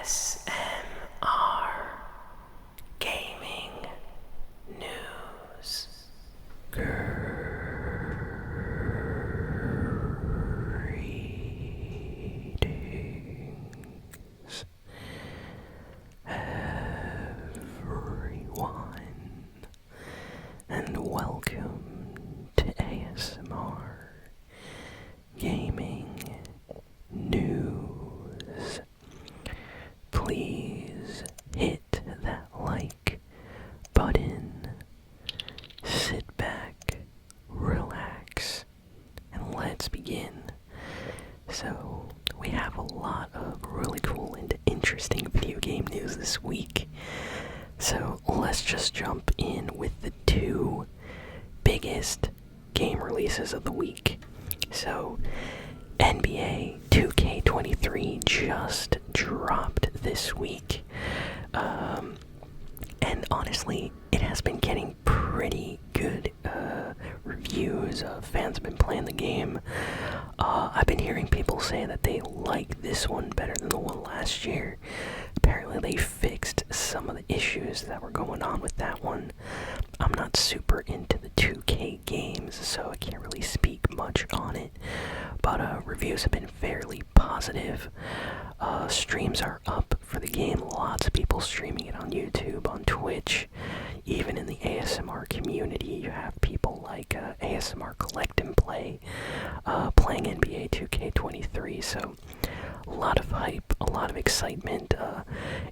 ASMR Gaming News. Greetings, everyone, and welcome to ASMR Gaming News. Please hit that like button, sit back, relax, and let's begin. So, we have a lot of really cool and interesting video game news this week. So, let's just jump in with the two biggest game releases of the week. So, NBA 2K23 just dropped this week. And honestly, it has been getting pretty good reviews. Fans have been playing the game. I've been hearing people say that they like this one better than the one last year. Apparently they fixed some of the issues that were going on with that one. I'm not super into the 2K games, so I can't really speak much on it. But reviews have been fairly positive. Streams are up for the game. Lots of people streaming it on YouTube, on Twitch. Even in the ASMR community, you have people like ASMR Collect and Play playing NBA 2K23. So a lot of hype, a lot of excitement.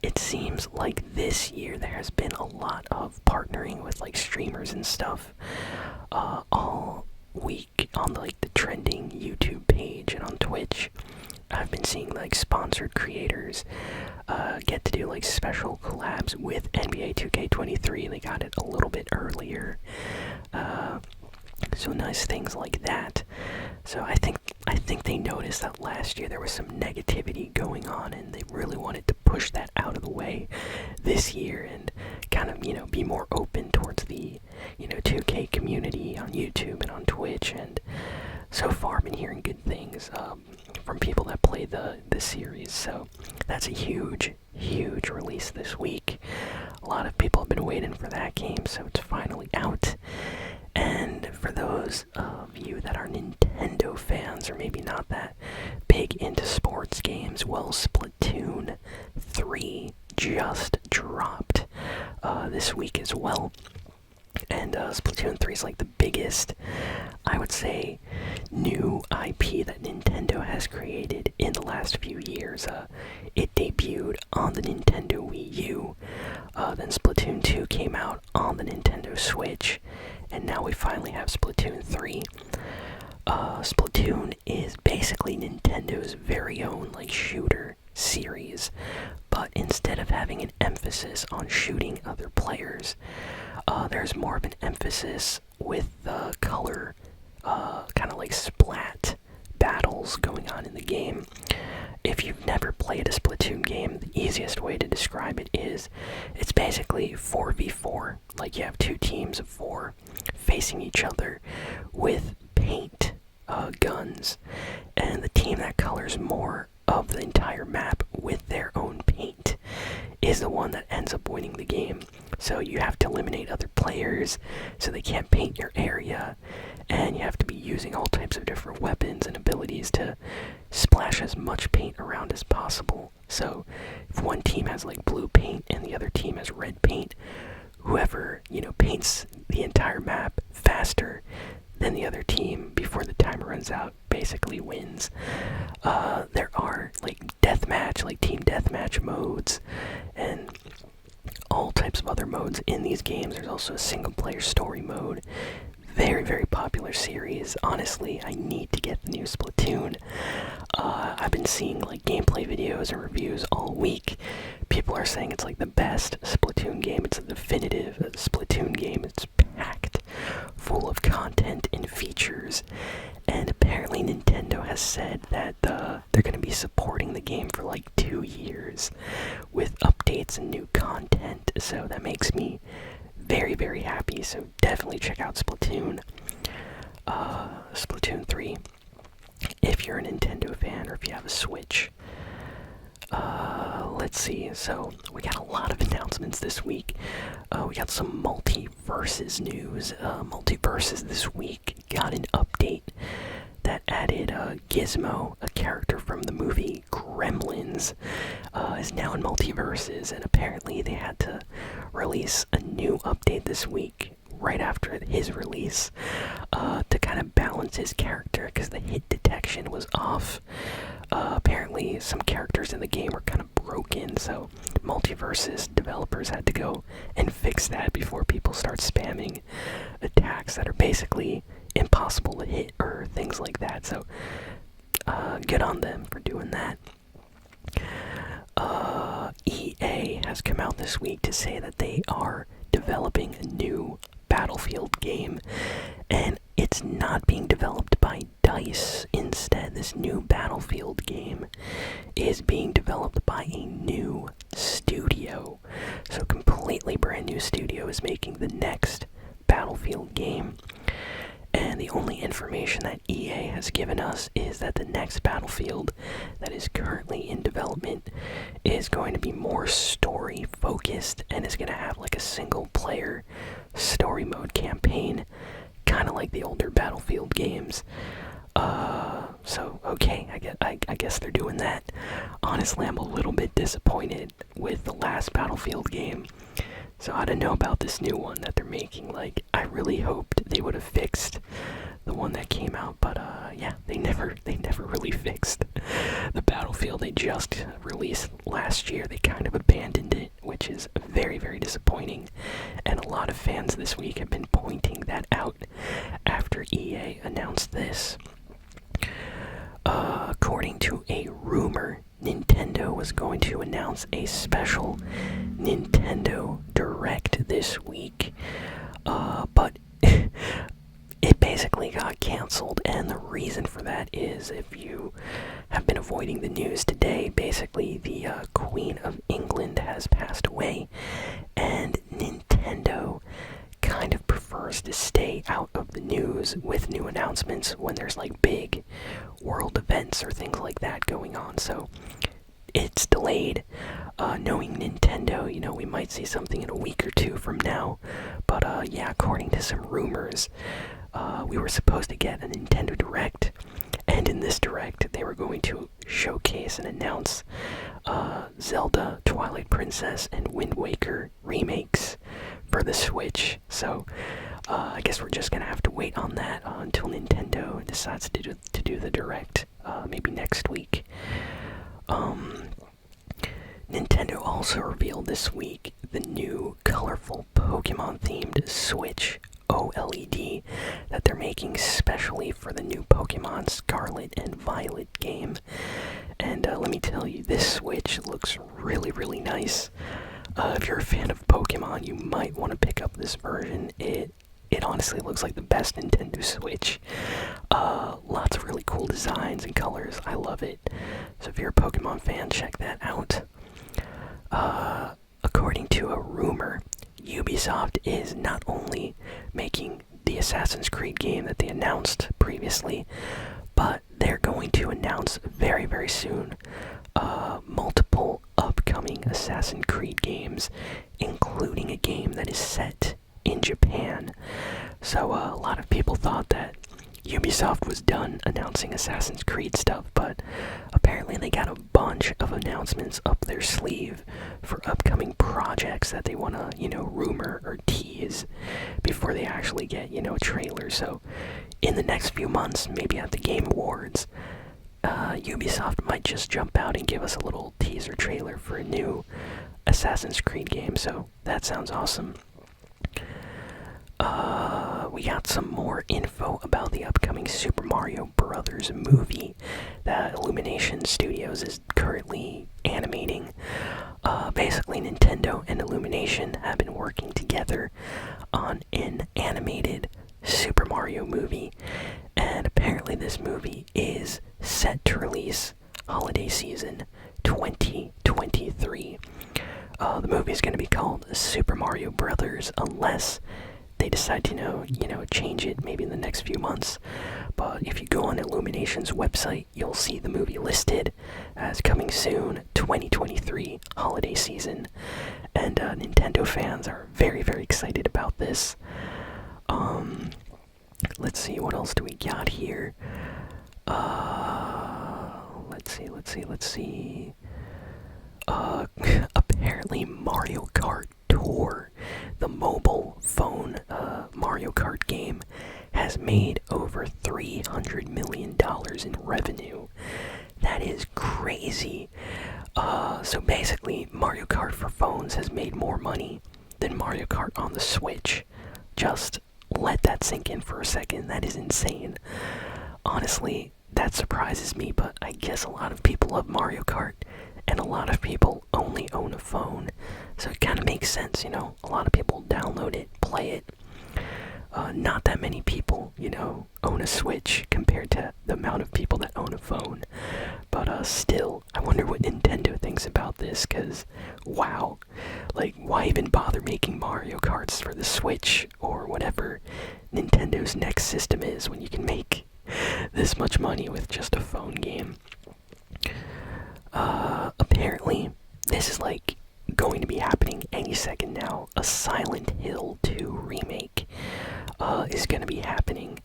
It seems like this year there has been a lot of partnering with like streamers and stuff all week on like the trending YouTube page and on Twitch. I've been seeing like sponsored creators get to do like special collabs with NBA 2K23. They got it a little bit earlier. So nice things like that. So I think they noticed that last year there was some negativity going on, and they really wanted to push that out of the way this year and kind of, be more open towards the, 2K community on YouTube and on Twitch. And so far I've been hearing good things from people that play the series. So that's a huge release this week. A lot of people have been waiting for that game, so it's finally out. And for those of you that are Nintendo fans, or maybe not that big into sports games, well, Splatoon 3 just dropped this week as well. And Splatoon 3 is like the biggest, I would say, new IP that Nintendo has created in the last few years. It debuted on the Nintendo Wii U, then Splatoon 2 came out on the Nintendo Switch, and now we finally have Splatoon 3. Splatoon is basically Nintendo's very own like shooter series, but instead of having an emphasis on shooting other players, there's more of an emphasis with the color, kind of like splat battles going on in the game. If you've never played a Splatoon game, the easiest way to describe it is it's basically 4v4. Like you have two teams of 4 facing each other with paint guns, and the team that colors more of the entire map with their own paint is the one that ends up winning the game. So you have to eliminate other players so they can't paint your area, and you have to be using all types of different weapons and abilities to splash as much paint around as possible. So if one team has like blue paint and the other team has red paint, whoever, paints the entire map faster than the other team before the timer runs out basically wins. There are like team deathmatch modes and all types of other modes in these games. There's also a single player story mode. Very popular series. Honestly, I need to get the new Splatoon. I've been seeing like gameplay videos and reviews all week. People are saying it's like the best Splatoon game. It's a definitive Splatoon game. It's packed full of content and features. And apparently Nintendo has said that they're going to be supporting the game for like 2 years with updates and new content. So that makes me very happy. So definitely check out Splatoon 3 if you're a Nintendo fan or if you have a Switch. let's see. So we got a lot of announcements this week. We got some Multiverses news. Multiverses this week got an update that added Gizmo, a character from the movie Gremlins, is now in Multiverses, and apparently they had to release a new update this week right after his release to kind of balance his character because the hit detection was off. Apparently some characters in the game were kind of broken, so Multiverses developers had to go and fix that before people start spamming attacks that are basically impossible to hit or things like that. So good on them for doing that. EA has come out this week to say that they are developing a new Battlefield game, and it's not being developed by DICE. Instead, this new Battlefield game is being developed by a new studio. So completely brand new studio is making the next Battlefield game. And the only information that EA has given us is that the next Battlefield that is currently in development is going to be more story focused and is going to have like a single player story mode campaign, kind of like the older Battlefield games. So okay, I guess they're doing that. Honestly, I'm a little bit disappointed with the last Battlefield game. So I don't know about this new one that they're making. Like, I really hoped they would have fixed the one that came out, but yeah, they never really fixed the Battlefield they just released last year. They kind of abandoned it, which is very, very disappointing. And a lot of fans this week have been pointing that out after EA announced this. According to a rumor, Nintendo was going to announce a special Nintendo Direct this week, but it basically got canceled, and the reason for that is, if you have been avoiding the news today, basically the Queen of England has passed away, and Nintendo kind of prefers to stay out of the news with new announcements when there's like big world events or things like that going on. So it's delayed. Knowing Nintendo, you know, we might see something in a week or two from now. But yeah, according to some rumors, we were supposed to get a Nintendo Direct, and in this Direct they were going to showcase and announce Zelda, Twilight Princess, and Wind Waker remakes for the Switch. So I guess we're just gonna have to wait on that until Nintendo decides to do the Direct, maybe next week. Nintendo also revealed this week the new colorful Pokemon-themed Switch OLED that they're making specially for the new Pokemon Scarlet and Violet game. And let me tell you, this Switch looks really, really nice. If you're a fan of Pokemon, you might want to pick up this version. It honestly looks like the best Nintendo Switch. Lots of really cool designs and colors. I love it. So if you're a Pokemon fan, check that out. According to a rumor, Ubisoft is not only making the Assassin's Creed game that they announced previously, but they're going to announce very, very soon multiple upcoming Assassin's Creed games, including a game that is set in Japan. So a lot of people thought that Ubisoft was done announcing Assassin's Creed stuff, but apparently they got a bunch of announcements up their sleeve for upcoming projects that they want to, you know, rumor or tease before they actually get, you know, a trailer. So in the next few months, maybe at the Game Awards, Ubisoft might just jump out and give us a little teaser trailer for a new Assassin's Creed game. So that sounds awesome. We got some more info about the upcoming Super Mario Brothers movie that Illumination Studios is currently animating. Basically, Nintendo and Illumination have been working together on an animated Super Mario movie, and apparently this movie is set to release holiday season 2023. The movie is going to be called Super Mario Brothers, unless they decide to, change it maybe in the next few months. But if you go on Illumination's website, you'll see the movie listed as coming soon, 2023 holiday season, and Nintendo fans are very, very excited about this. Let's see, what else do we got here? Let's see. Apparently Mario Kart Tour, the mobile phone Mario Kart game, has made over $300 million in revenue. That is crazy. So basically, Mario Kart for phones has made more money than Mario Kart on the Switch. Just let that sink in for a second. That is insane. Honestly, that surprises me, but I guess a lot of people love Mario Kart, and a lot of people only own a phone. So it kind of makes sense, you know? A lot of people download it, play it. Not that many people, you know, own a Switch compared to the amount of people that own a phone. But still, I wonder what Nintendo thinks about this, because, wow. Like, why even bother making Mario Karts for the Switch, or whatever Nintendo's next system is, when you can make this much money with just a phone game? Apparently, this is like going to be happening any second now. A Silent Hill 2 remake is going to be happening.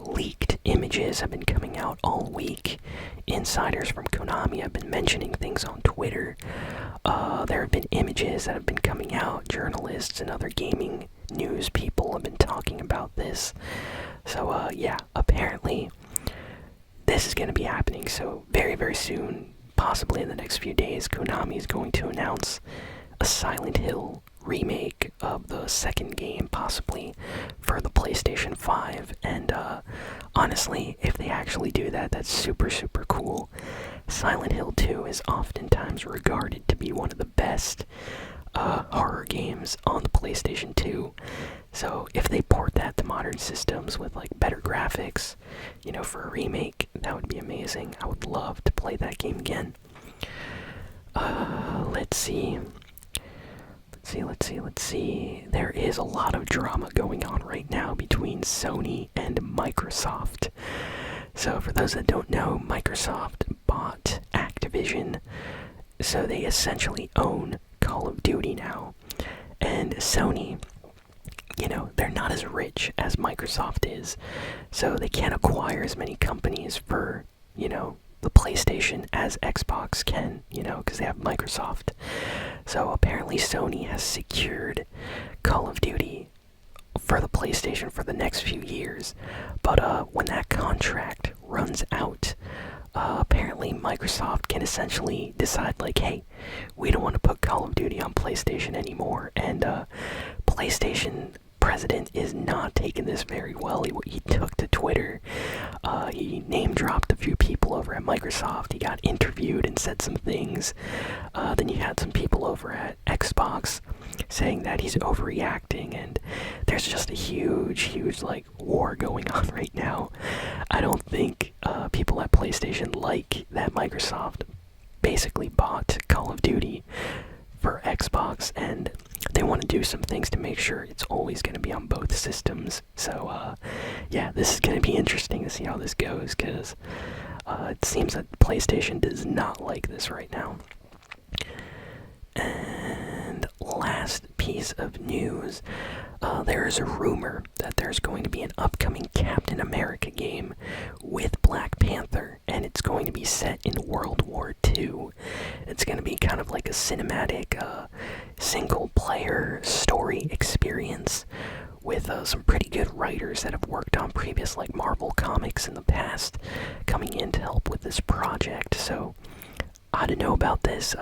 Leaked images have been coming out all week. Insiders from Konami have been mentioning things on Twitter. There have been images that have been coming out. Journalists and other gaming news people have been talking about this. So, yeah, apparently this is going to be happening. So, very, very soon, possibly in the next few days, Konami is going to announce a Silent Hill remake of the second game, possibly for the PlayStation 5. And honestly, if they actually do that, that's super, super cool. Silent Hill 2 is oftentimes regarded to be one of the best horror games on the PlayStation 2. So if they port that to modern systems with like better graphics, you know, for a remake, that would be amazing. I would love to play that game again. Let's see. There is a lot of drama going on right now between Sony and Microsoft. So for those that don't know, Microsoft bought Activision, so they essentially own Call of Duty now. And Sony, you know, they're not as rich as Microsoft is, so they can't acquire as many companies for, you know, the PlayStation as Xbox can, you know, because they have Microsoft. So apparently Sony has secured Call of Duty for the PlayStation for the next few years. But when that contract runs out, apparently Microsoft can essentially decide, like, hey, we don't want to put Call of Duty on PlayStation anymore. And PlayStation president is not taking this very well. He took to Twitter. He name-dropped a few people over at Microsoft. He got interviewed and said some things. Then you had some people over at Xbox saying that he's overreacting, and there's just a huge, like, war going on right now. I don't think people at PlayStation like that Microsoft basically bought Call of Duty for Xbox, and they want to do some things to make sure it's always going to be on both systems. So, yeah, this is going to be interesting to see how this goes, because it seems that PlayStation does not like this right now. And last piece of news, there is a rumor that there's going to be an upcoming Captain America game with Black Panther, and it's going to be set in World War II. It's going to be kind of like a cinematic, single-player story experience with some pretty good writers that have worked on previous, like, Marvel comics in the past, coming in to help with this project. So I don't know about this.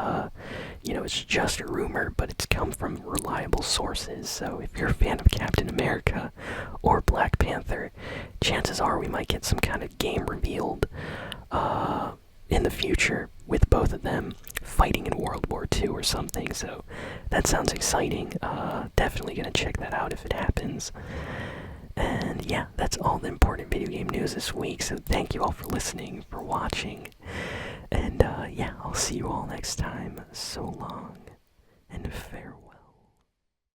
You know, it's just a rumor, but it's come from reliable sources. So if you're a fan of Captain America or Black Panther, chances are we might get some kind of game revealed in the future with both of them fighting in World War II or something. So that sounds exciting. Definitely gonna check that out if it happens. And yeah, that's all the important video game news this week. So thank you all for listening, for watching. And yeah, I'll see you all next time. So long and farewell.